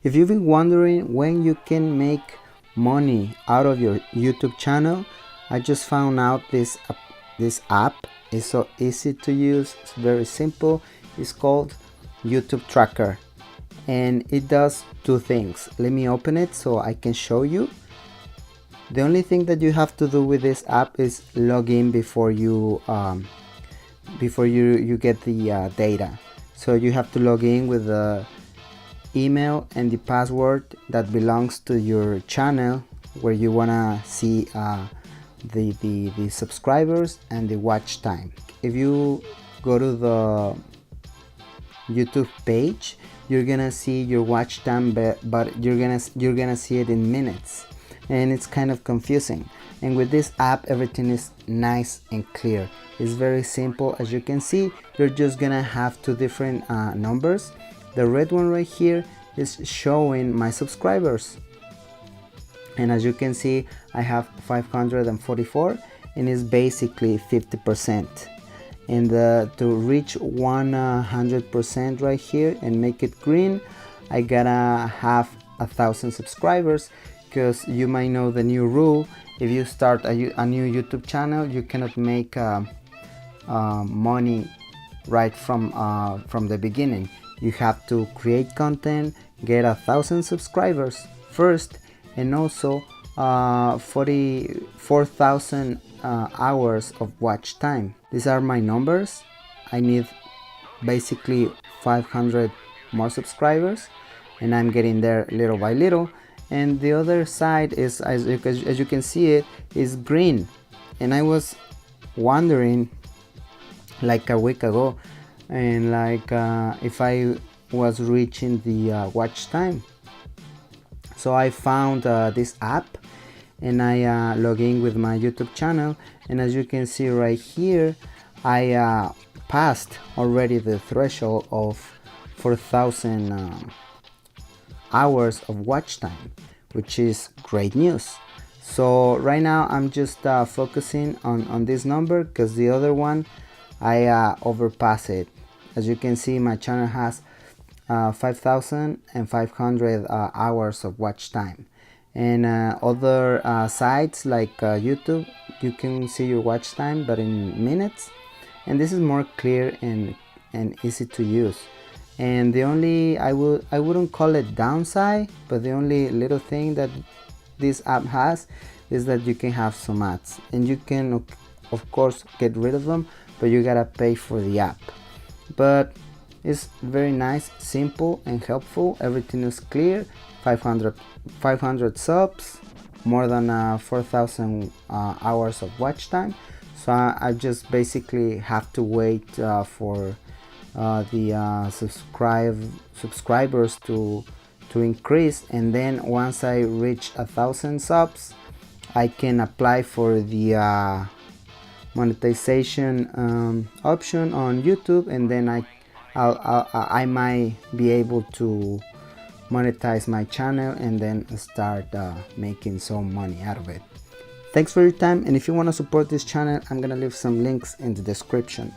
If you've been wondering when you can make money out of your YouTube channel, I just found out this app is so easy to use. It's very simple. It's called YouTube Tracker, and it does two things. Let me open it so I can show you. The only thing that you have to do with this app is log in before you get the data. So you have to log in with the email and the password that belongs to your channel where you wanna see the subscribers and the watch time. If you go to the YouTube page, you're gonna see your watch time, but you're gonna see it in minutes, and it's kind of confusing. And with this app, everything is nice and clear. It's very simple. As you can see, you're just gonna have two different numbers. The red one right here is showing my subscribers, and as you can see, I have 544, and it's basically 50%. And to reach 100% right here and make it green, I gotta have 1,000 subscribers, because you might know the new rule. If you start a new YouTube channel, you cannot make money right from the beginning. You have to create content, get 1,000 subscribers first, and also 44,000 hours of watch time. These are my numbers. I need basically 500 more subscribers, and I'm getting there little by little. And the other side is, as you can see, it is green. And I was wondering like a week ago, and like if I was reaching the watch time. So I found this app, and I log in with my YouTube channel, and as you can see right here, I passed already the threshold of 4,000 hours of watch time, which is great news. So right now I'm just focusing on this number, because the other one I overpass it. As you can see, my channel has 5,500 hours of watch time, and other sites like YouTube, you can see your watch time but in minutes, and this is more clear and easy to use. And the only, I wouldn't call it downside, but the only little thing that this app has is that you can have some ads, and you can of course get rid of them, but you gotta pay for the app. But it's very nice, simple and helpful. Everything is clear. 500 subs, more than 4,000 hours of watch time. So I just basically have to wait for the subscribers to increase, and then once I reach 1,000 subs, I can apply for the monetization option on YouTube, and then I might be able to monetize my channel and then start making some money out of it. Thanks for your time, and if you want to support this channel, I'm gonna leave some links in the description.